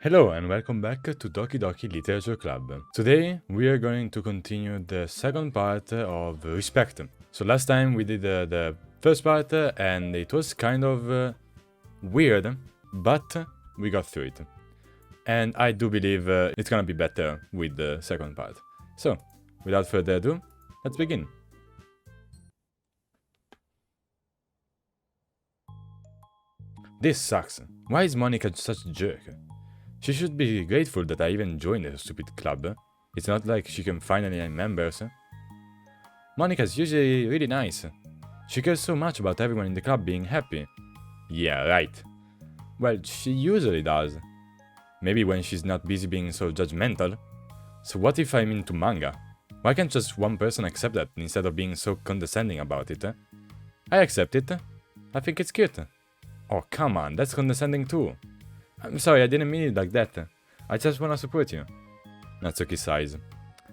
Hello and welcome back to Doki Doki Literature Club. Today we are going to continue the second part of Respect. So last time we did the first part and it was kind of weird, but we got through it. And I do believe it's gonna be better with the second part. So, without further ado, let's begin. This sucks. Why is Monika such a jerk? She should be grateful that I even joined her stupid club. It's not like she can find any members. Monika's usually really nice. She cares so much about everyone in the club being happy. Yeah, right. Well, she usually does. Maybe when she's not busy being so judgmental. So what if I'm into manga? Why can't just one person accept that instead of being so condescending about it? I accept it. I think it's cute. Oh, come on, that's condescending too. I'm sorry, I didn't mean it like that. I just wanna support you. Natsuki sighs.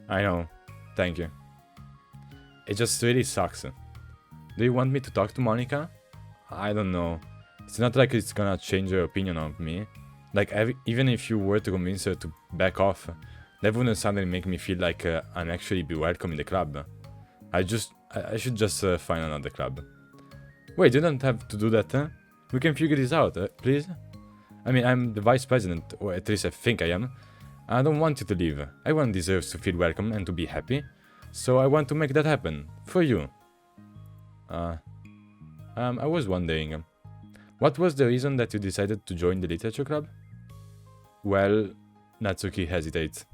I know. Thank you. It just really sucks. Do you want me to talk to Monika? I don't know. It's not like it's gonna change her opinion of me. Like, even if you were to convince her to back off, that wouldn't suddenly make me feel like I'm actually be welcome in the club. I should just find another club. Wait, you don't have to do that, We can figure this out, please? I mean, I'm the vice president, or at least I think I am. I don't want you to leave. Everyone deserves to feel welcome and to be happy. So I want to make that happen. For you. I was wondering, what was the reason that you decided to join the literature club? Well, Natsuki hesitates.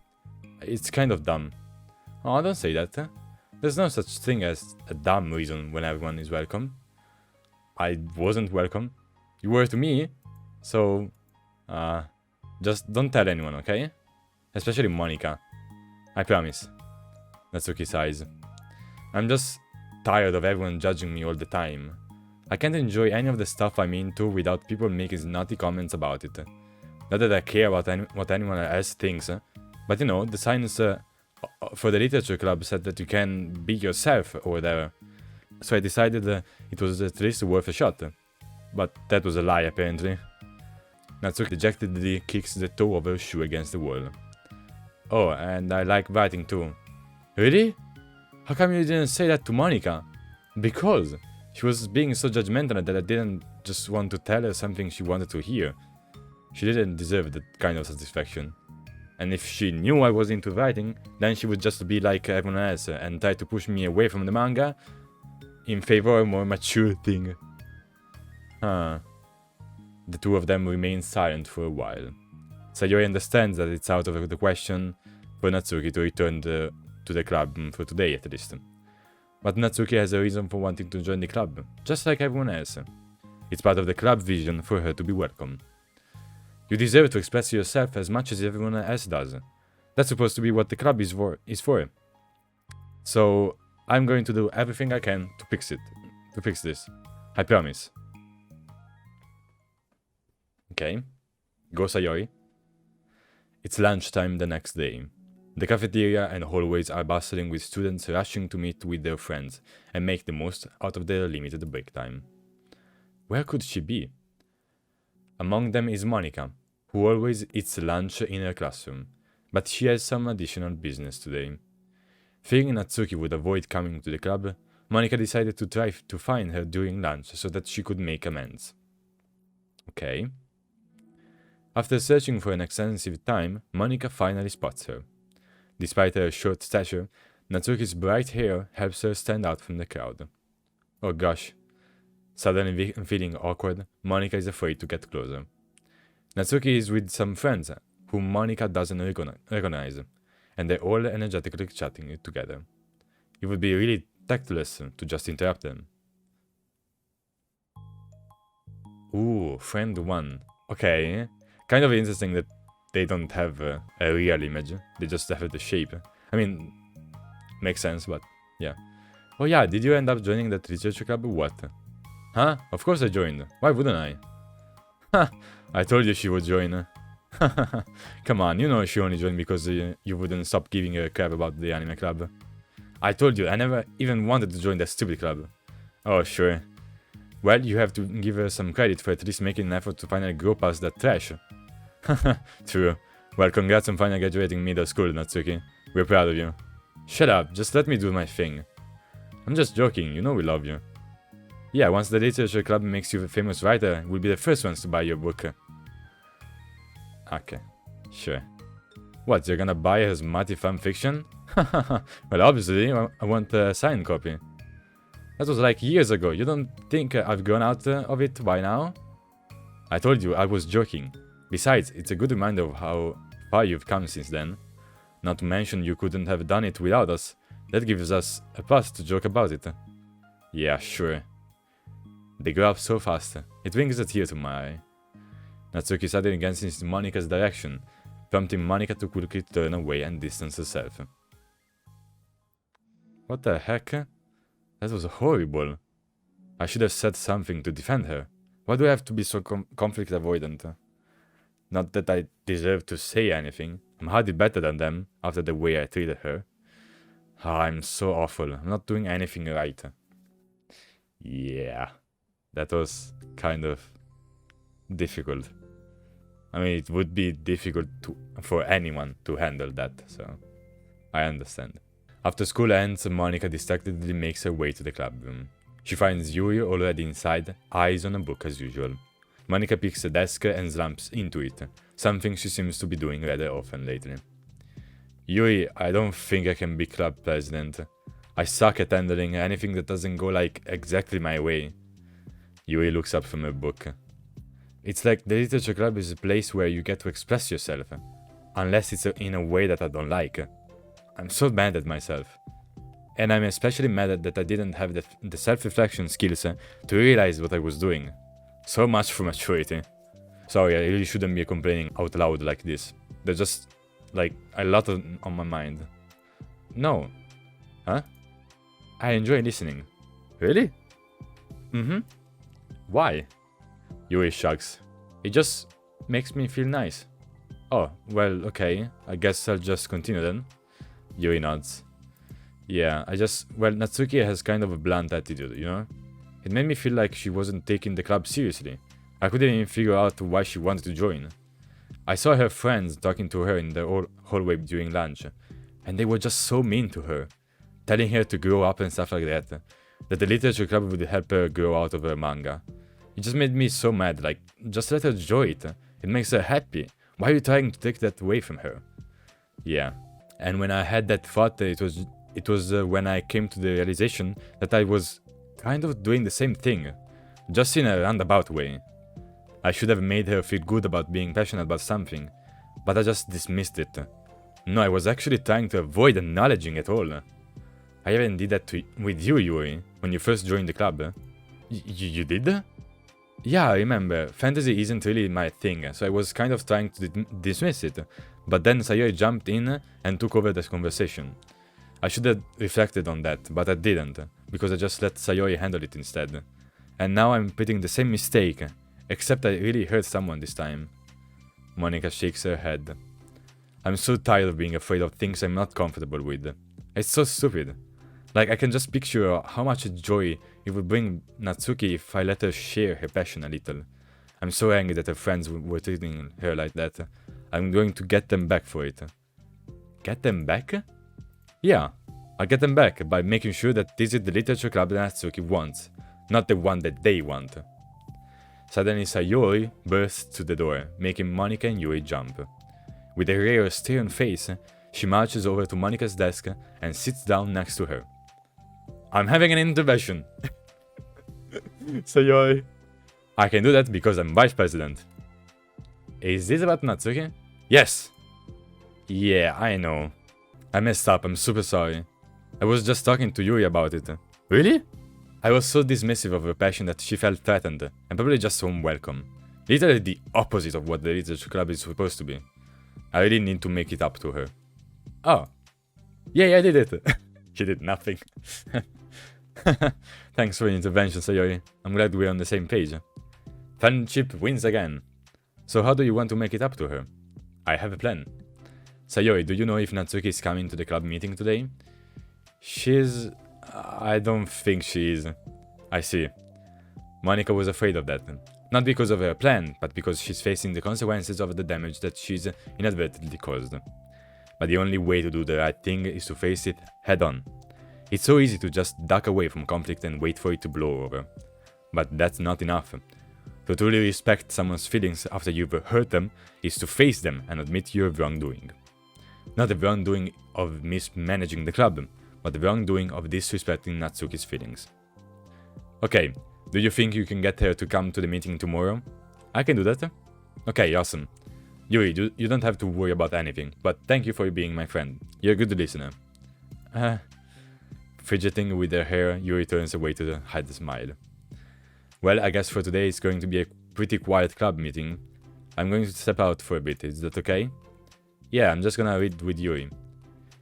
It's kind of dumb. Oh, don't say that. There's no such thing as a dumb reason when everyone is welcome. I wasn't welcome. You were to me. So, just don't tell anyone, okay? Especially Monika. I promise. Natsuki sighs. I'm just tired of everyone judging me all the time. I can't enjoy any of the stuff I'm into without people making snotty comments about it. Not that I care about what anyone else thinks, but you know, the signs for the literature club said that you can be yourself or whatever. So I decided it was at least worth a shot. But that was a lie, apparently. Natsuki dejectedly kicks the toe of her shoe against the wall. Oh, and I like writing too. Really? How come you didn't say that to Monika? Because she was being so judgmental that I didn't just want to tell her something she wanted to hear. She didn't deserve that kind of satisfaction. And if she knew I was into writing, then she would just be like everyone else and try to push me away from the manga in favor of a more mature thing. Huh. The two of them remain silent for a while. Sayori understands that it's out of the question for Natsuki to return to the club, for today at least. But Natsuki has a reason for wanting to join the club, just like everyone else. It's part of the club vision for her to be welcome. You deserve to express yourself as much as everyone else does. That's supposed to be what the club is for. So, I'm going to do everything I can to fix this. I promise. Okay. Go Sayori. It's lunchtime the next day. The cafeteria and hallways are bustling with students rushing to meet with their friends and make the most out of their limited break time. Where could she be? Among them is Monika, who always eats lunch in her classroom, but she has some additional business today. Fearing Natsuki would avoid coming to the club, Monika decided to try to find her during lunch so that she could make amends. Okay. After searching for an extensive time, Monika finally spots her. Despite her short stature, Natsuki's bright hair helps her stand out from the crowd. Oh gosh. Suddenly feeling awkward, Monika is afraid to get closer. Natsuki is with some friends whom Monika doesn't recognize, and they're all energetically chatting together. It would be really tactless to just interrupt them. Ooh, friend 1. Okay. Kind of interesting that they don't have a real image, they just have the shape. I mean, makes sense, but yeah. Oh yeah, did you end up joining that literature club or what? Huh? Of course I joined. Why wouldn't I? Ha! I told you she would join. Come on, you know she only joined because you wouldn't stop giving her a crap about the anime club. I told you, I never even wanted to join that stupid club. Oh, sure. Well, you have to give her some credit for at least making an effort to finally grow past that trash. True. Well, congrats on finally graduating middle school, Natsuki. We're proud of you. Shut up, just let me do my thing. I'm just joking, you know we love you. Yeah, once the literature club makes you a famous writer, we'll be the first ones to buy your book. Okay, sure. What, you're gonna buy a smutty fanfiction? Well, obviously, I want a signed copy. That was like years ago, you don't think I've grown out of it by now? I told you, I was joking. Besides, it's a good reminder of how far you've come since then. Not to mention you couldn't have done it without us. That gives us a pass to joke about it. Yeah, sure. They grow up so fast. It brings a tear to my eye. Natsuki suddenly glances in Monika's direction, prompting Monika to quickly turn away and distance herself. What the heck? That was horrible. I should have said something to defend her. Why do I have to be so conflict avoidant? Not that I deserve to say anything. I'm hardly better than them after the way I treated her. I'm so awful. I'm not doing anything right. Yeah, that was kind of difficult. I mean, it would be difficult for anyone to handle that, so I understand. After school ends, Monika distractedly makes her way to the club room. She finds Yuri already inside, eyes on a book as usual. Monika picks a desk and slumps into it, something she seems to be doing rather often lately. Yuri, I don't think I can be club president. I suck at handling anything that doesn't go like exactly my way. Yuri looks up from her book. It's like the literature club is a place where you get to express yourself, unless it's in a way that I don't like. I'm so mad at myself. And I'm especially mad that I didn't have the self-reflection skills to realize what I was doing. So much for maturity. Sorry, I really shouldn't be complaining out loud like this. There's just, like, a lot on my mind. No. Huh? I enjoy listening. Really? Mm-hmm. Why? Yuri shrugs. It just makes me feel nice. Oh, well, okay. I guess I'll just continue then. Yuri nods. Yeah, well, Natsuki has kind of a blunt attitude, you know? It made me feel like she wasn't taking the club seriously. I couldn't even figure out why she wanted to join. I saw her friends talking to her in the hallway during lunch, and they were just so mean to her, telling her to grow up and stuff like that the literature club would help her grow out of her manga. It just made me so mad, like, just let her enjoy it. It makes her happy. Why are you trying to take that away from her? Yeah, and when I had that thought, it was when I came to the realization that I was kind of doing the same thing, just in a roundabout way. I should have made her feel good about being passionate about something, but I just dismissed it. No, I was actually trying to avoid acknowledging it all. I even did that with you, Yuri, when you first joined the club. You did? Yeah, I remember. Fantasy isn't really my thing, so I was kind of trying to dismiss it, but then Sayori jumped in and took over this conversation. I should have reflected on that, but I didn't, because I just let Sayori handle it instead. And now I'm repeating the same mistake, except I really hurt someone this time. Monika shakes her head. I'm so tired of being afraid of things I'm not comfortable with. It's so stupid. Like, I can just picture how much joy it would bring Natsuki if I let her share her passion a little. I'm so angry that her friends were treating her like that. I'm going to get them back for it. Get them back? Yeah, I'll get them back by making sure that this is the literature club that Natsuki wants, not the one that they want. Suddenly Sayori bursts to the door, making Monika and Yuri jump. With a rare stern face, she marches over to Monika's desk and sits down next to her. I'm having an intervention. Sayori. I can do that because I'm vice president. Is this about Natsuki? Yes. Yeah, I know. I messed up, I'm super sorry. I was just talking to Yuri about it. Really? I was so dismissive of her passion that she felt threatened, and probably just unwelcome. Literally the opposite of what the literature club is supposed to be. I really need to make it up to her. Oh. Yeah, I did it. She did nothing. Thanks for the intervention, Sayori. I'm glad we're on the same page. Friendship wins again. So how do you want to make it up to her? I have a plan. Sayori, do you know if Natsuki is coming to the club meeting today? I don't think she is. I see. Monika was afraid of that. Not because of her plan, but because she's facing the consequences of the damage that she's inadvertently caused. But the only way to do the right thing is to face it head on. It's so easy to just duck away from conflict and wait for it to blow over. But that's not enough. To truly respect someone's feelings after you've hurt them is to face them and admit your wrongdoing. Not the wrongdoing of mismanaging the club, but the wrongdoing of disrespecting Natsuki's feelings. Okay, do you think you can get her to come to the meeting tomorrow? I can do that. Okay, awesome. Yuri, you don't have to worry about anything, but thank you for being my friend. You're a good listener. Fidgeting with her hair, Yuri turns away to hide a smile. Well, I guess for today it's going to be a pretty quiet club meeting. I'm going to step out for a bit, is that okay? Yeah, I'm just gonna read with Yuri.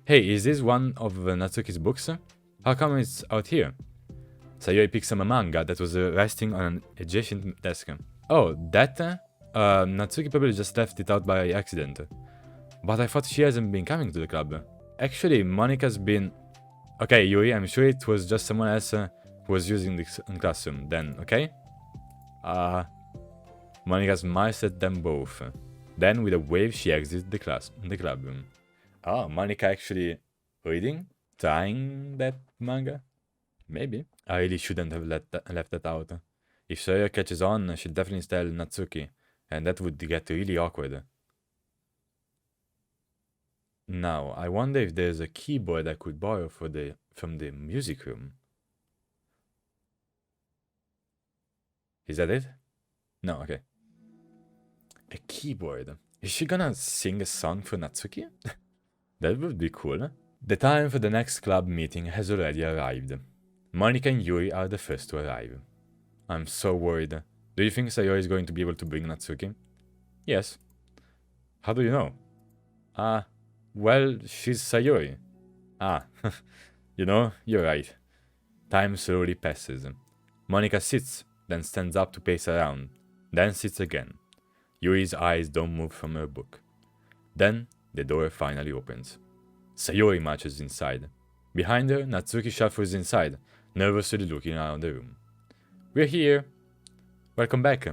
Hey, is this one of Natsuki's books? How come it's out here? Sayori picks up a manga that was resting on an adjacent desk. Oh, that? Natsuki probably just left it out by accident. But I thought she hasn't been coming to the club. Actually, Monika's been... Okay, Yuri, I'm sure it was just someone else who was using this in classroom then, okay? Monika smiles at them both. Then, with a wave, she exits the club room. Oh, Monika actually reading? Trying that manga? Maybe. I really shouldn't have left that out. If Sayori catches on, she'll definitely tell Natsuki, and that would get really awkward. Now, I wonder if there's a keyboard I could borrow from the music room. Is that it? No, okay. A keyboard. Is she gonna sing a song for Natsuki? That would be cool. The time for the next club meeting has already arrived. Monika and Yuri are the first to arrive. I'm so worried. Do you think Sayori is going to be able to bring Natsuki? Yes. How do you know? Well, she's Sayori. You know, you're right. Time slowly passes. Monika sits, then stands up to pace around, then sits again. Yuri's eyes don't move from her book. Then, the door finally opens. Sayori marches inside. Behind her, Natsuki shuffles inside, nervously looking around the room. We're here. Welcome back.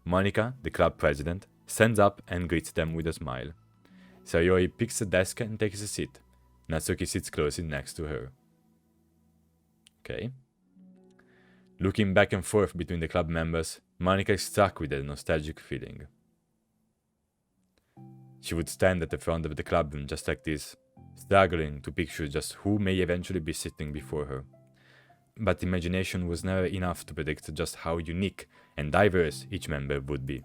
Monika, the club president, stands up and greets them with a smile. Sayori picks a desk and takes a seat. Natsuki sits closely next to her. Okay. Looking back and forth between the club members, Monika is struck with a nostalgic feeling. She would stand at the front of the club room just like this, struggling to picture just who may eventually be sitting before her. But imagination was never enough to predict just how unique and diverse each member would be.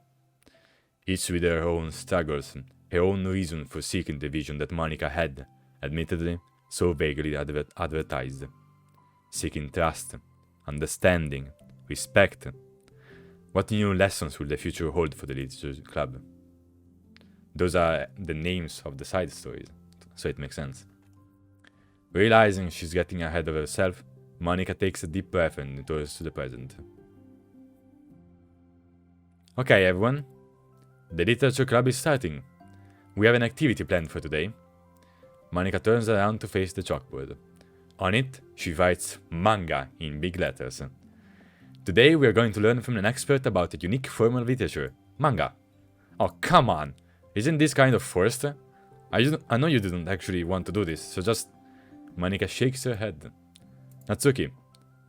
Each with their own struggles, her own reason for seeking the vision that Monika had, admittedly, so vaguely advertised. Seeking trust, understanding, respect. What new lessons will the future hold for the literature club? Those are the names of the side stories, so it makes sense. Realizing she's getting ahead of herself, Monika takes a deep breath and turns to the present. Okay, everyone. The literature club is starting. We have an activity planned for today. Monika turns around to face the chalkboard. On it, she writes manga in big letters. Today we are going to learn from an expert about a unique form of literature, manga. Oh, come on! Isn't this kind of forced? I know you didn't actually want to do this, so just... Monika shakes her head. Natsuki,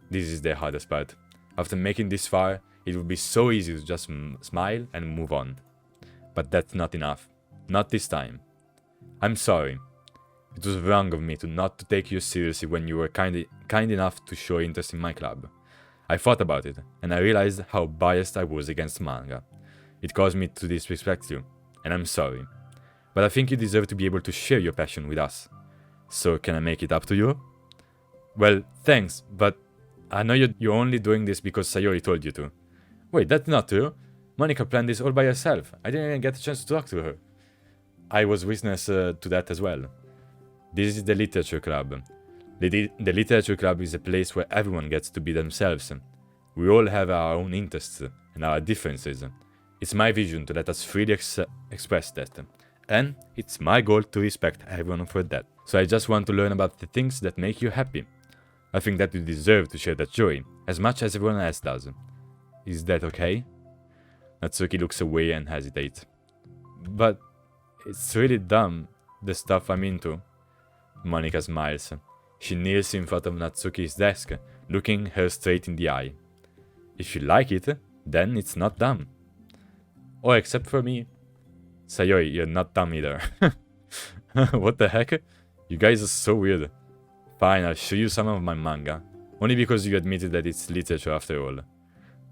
this is the hardest part. After making this far, it would be so easy to just smile and move on. But that's not enough. Not this time. I'm sorry. It was wrong of me to not to take you seriously when you were kind enough to show interest in my club. I thought about it, and I realized how biased I was against manga. It caused me to disrespect you, and I'm sorry. But I think you deserve to be able to share your passion with us. So can I make it up to you? Well, thanks, but I know you're only doing this because Sayori told you to. Wait, that's not true. Monika planned this all by herself. I didn't even get a chance to talk to her. I was witness to that as well. This is the literature club. The literature club is a place where everyone gets to be themselves. We all have our own interests and our differences. It's my vision to let us freely express that. And it's my goal to respect everyone for that. So I just want to learn about the things that make you happy. I think that you deserve to share that joy, as much as everyone else does. Is that okay? Natsuki looks away and hesitates. But it's really dumb, the stuff I'm into. Monika smiles. She kneels in front of Natsuki's desk, looking her straight in the eye. If you like it, then it's not dumb. Oh, except for me. Sayori, you're not dumb either. What the heck? You guys are so weird. Fine, I'll show you some of my manga. Only because you admitted that it's literature after all.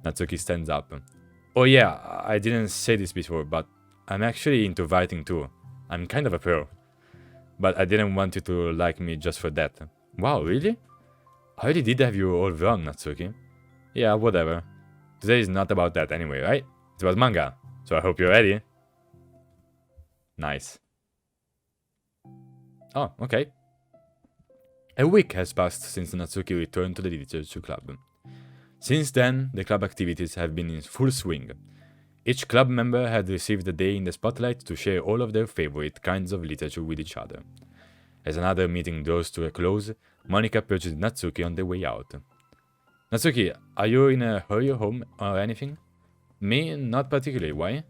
Natsuki stands up. Oh yeah, I didn't say this before, but I'm actually into writing too. I'm kind of a pro. But I didn't want you to like me just for that. Wow, really? I really did have you all wrong, Natsuki. Yeah, whatever. Today is not about that anyway, right? It's about manga. So I hope you're ready. Nice. Oh, okay. A week has passed since Natsuki returned to the literature club. Since then, the club activities have been in full swing. Each club member had received a day in the spotlight to share all of their favorite kinds of literature with each other. As another meeting draws to a close, Monika approaches Natsuki on the way out. Natsuki, are you in a hurry home or anything? Me? Not particularly. Why?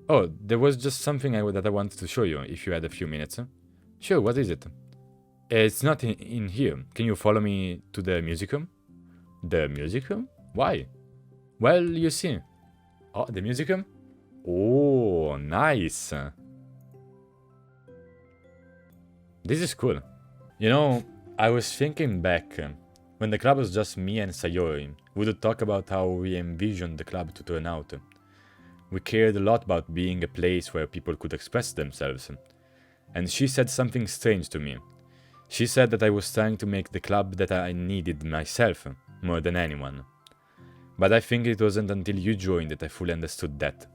Oh, there was just something that I wanted to show you, if you had a few minutes. Sure, what is it? It's not in here. Can you follow me to the music room? The music room? Why? Well, you see. Oh, the music room? Oh, nice. This is cool. You know, I was thinking back, when the club was just me and Sayori, we would talk about how we envisioned the club to turn out. We cared a lot about being a place where people could express themselves. And she said something strange to me. She said that I was trying to make the club that I needed myself, more than anyone. But I think it wasn't until you joined that I fully understood that.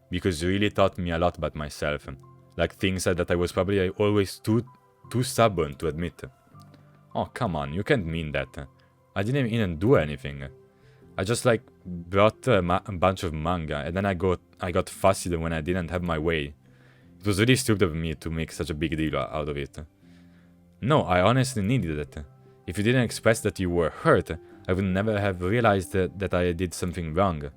Because you really taught me a lot about myself, like things that I was probably always too stubborn to admit. Oh, come on, you can't mean that. I didn't even do anything. I just brought a bunch of manga, and then I got fussy when I didn't have my way. It was really stupid of me to make such a big deal out of it. No, I honestly needed it. If you didn't express that you were hurt, I would never have realized that I did something wrong.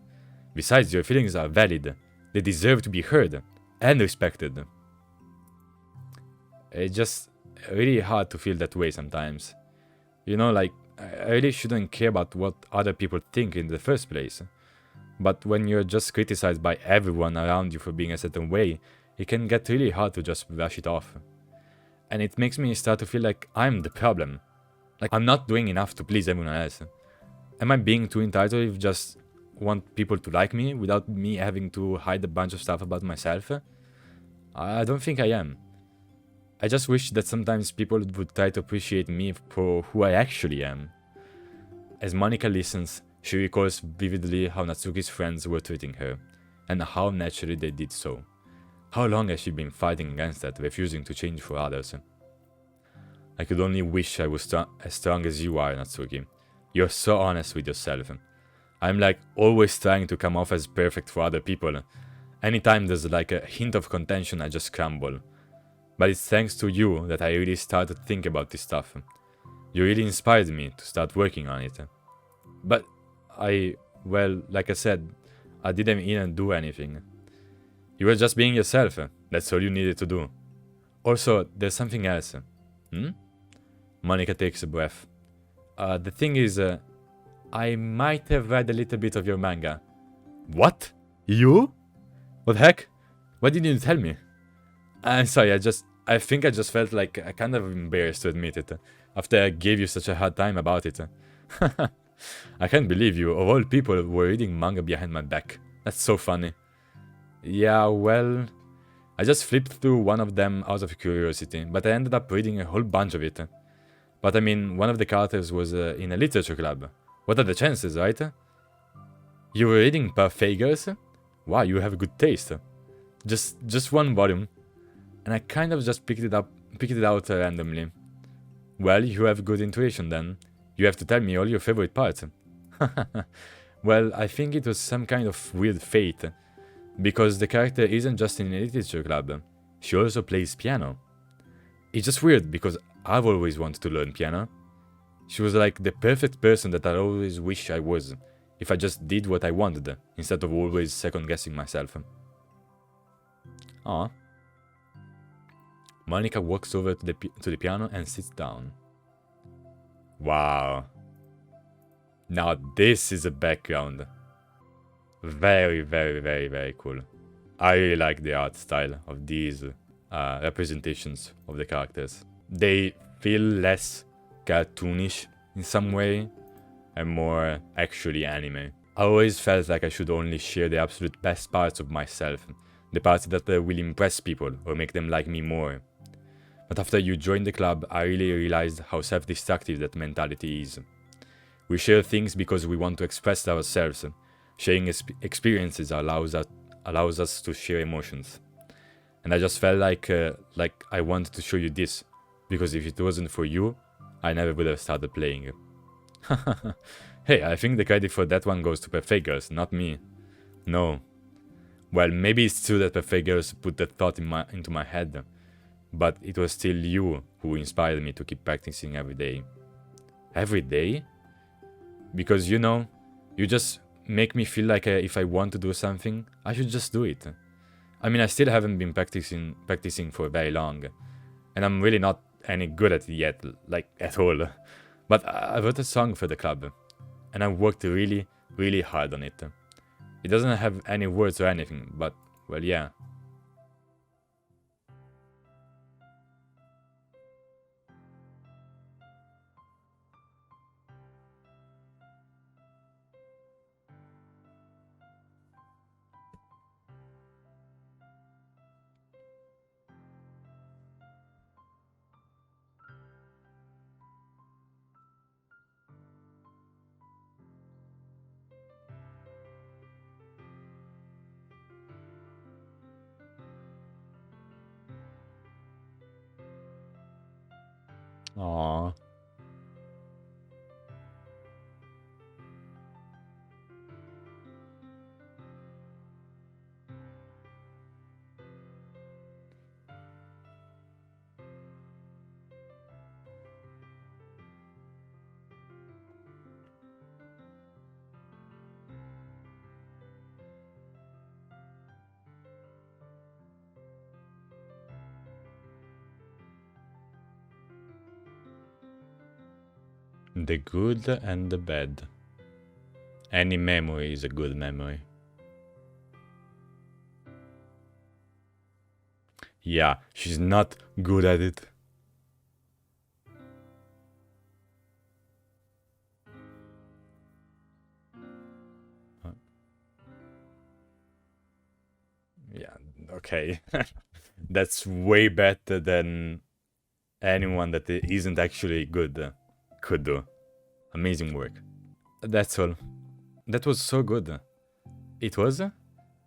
Besides, your feelings are valid. They deserve to be heard and respected. It's just really hard to feel that way sometimes. You know, I really shouldn't care about what other people think in the first place. But when you're just criticized by everyone around you for being a certain way, it can get really hard to just brush it off. And it makes me start to feel like I'm the problem. Like I'm not doing enough to please everyone else. Am I being too entitled if just want people to like me without me having to hide a bunch of stuff about myself? I don't think I am. I just wish that sometimes people would try to appreciate me for who I actually am. As Monika listens, she recalls vividly how Natsuki's friends were treating her, and how naturally they did so. How long has she been fighting against that, refusing to change for others? I could only wish I was as strong as you are, Natsuki. You're so honest with yourself. I'm always trying to come off as perfect for other people. Anytime there's a hint of contention, I just crumble. But it's thanks to you that I really started to think about this stuff. You really inspired me to start working on it. But well, like I said, I didn't even do anything. You were just being yourself. That's all you needed to do. Also, there's something else. Monika takes a breath. The thing is, I might have read a little bit of your manga. What? You? What the heck? Why didn't you tell me? I'm sorry, I think I just felt kind of embarrassed to admit it, after I gave you such a hard time about it. I can't believe you, of all people, were reading manga behind my back. That's so funny. Yeah, well, I just flipped through one of them out of curiosity, but I ended up reading a whole bunch of it. But I mean, one of the characters was in a literature club. What are the chances, right? You were reading Parfait Girls? Wow, you have good taste. Just one volume. And I kind of just picked it out randomly. Well, you have good intuition then. You have to tell me all your favorite parts. Well, I think it was some kind of weird fate. Because the character isn't just in a literature club. She also plays piano. It's just weird because I've always wanted to learn piano. She was the perfect person that I always wish I was. if I just did what I wanted, instead of always second-guessing myself. Aw. Monika walks over to the piano and sits down. Wow. Now this is a background. Very, very, very, very cool. I really like the art style of these representations of the characters. They feel less cartoonish in some way and more actually anime. I always felt like I should only share the absolute best parts of myself, the parts that will impress people or make them like me more. But after you joined the club, I really realized how self-destructive that mentality is. We share things because we want to express ourselves. Sharing experiences allows us to share emotions. And I just felt like I wanted to show you this, because if it wasn't for you, I never would have started playing. Hey, I think the credit for that one goes to Perfect Girls, not me. No. Well, maybe it's true that Perfect Girls put that thought into my head, but it was still you who inspired me to keep practicing every day. Every day? Because, you know, you just make me feel like if I want to do something, I should just do it. I mean, I still haven't been practicing for very long, and I'm really not any good at it yet, like at all. But I wrote a song for the club, and I worked really, really hard on it. It doesn't have any words or anything, but, well, yeah. Aww. The good and the bad. Any memory is a good memory. Yeah, she's not good at it. Yeah, okay. That's way better than anyone that isn't actually good could do. Amazing work. That's all. That was so good. It was?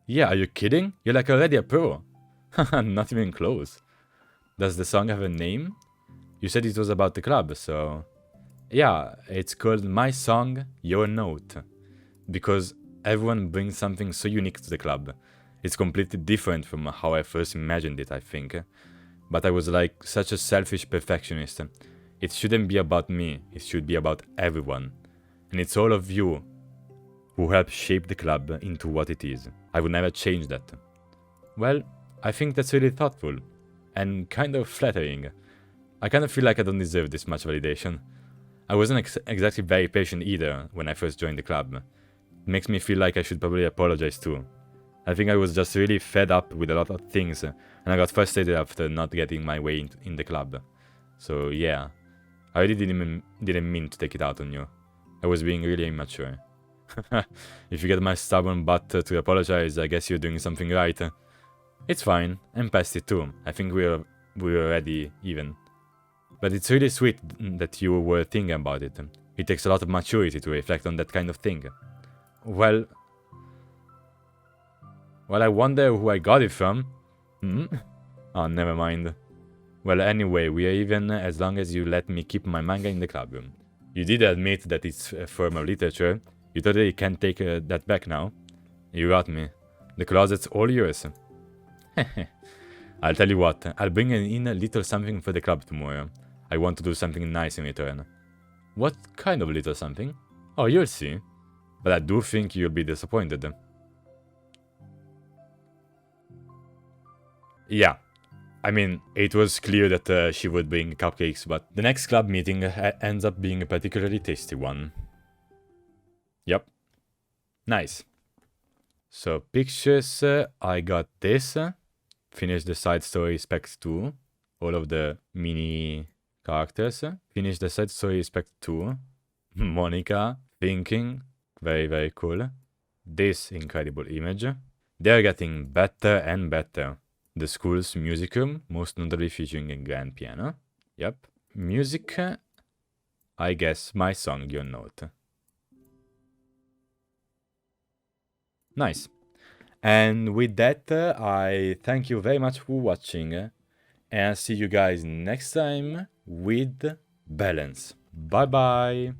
Yeah, are you kidding? You're like already a pro. Not even close. Does the song have a name? You said it was about the club, so... Yeah, it's called My Song, Your Note. Because everyone brings something so unique to the club. It's completely different from how I first imagined it, I think. But I was like such a selfish perfectionist. It shouldn't be about me, it should be about everyone. And it's all of you who helped shape the club into what it is. I would never change that. Well, I think that's really thoughtful. And kind of flattering. I kind of feel like I don't deserve this much validation. I wasn't exactly very patient either when I first joined the club. It makes me feel like I should probably apologize too. I think I was just really fed up with a lot of things, and I got frustrated after not getting my way in the club. So yeah, I really didn't mean to take it out on you. I was being really immature. If you get my stubborn butt to apologize, I guess you're doing something right. It's fine, I'm past it too. I think we're already even. But it's really sweet that you were thinking about it. It takes a lot of maturity to reflect on that kind of thing. Well, I wonder who I got it from. Oh, never mind. Well, anyway, we are even as long as you let me keep my manga in the club. You did admit that it's a form of literature. You totally can't take that back now. You got me. The closet's all yours. I'll tell you what, I'll bring in a little something for the club tomorrow. I want to do something nice in return. What kind of little something? Oh, you'll see. But I do think you'll be disappointed. Yeah. I mean, it was clear that she would bring cupcakes, but the next club meeting ends up being a particularly tasty one. Yep. Nice. So, pictures, I got this. Finish the side story specs 2. All of the mini characters. Finish the side story spec 2. Monika thinking. Very, very cool. This incredible image. They're getting better and better. The school's music room, most notably featuring a grand piano. Yep. Music, I guess my song, your note. Nice. And with that, I thank you very much for watching. And see you guys next time with balance. Bye bye.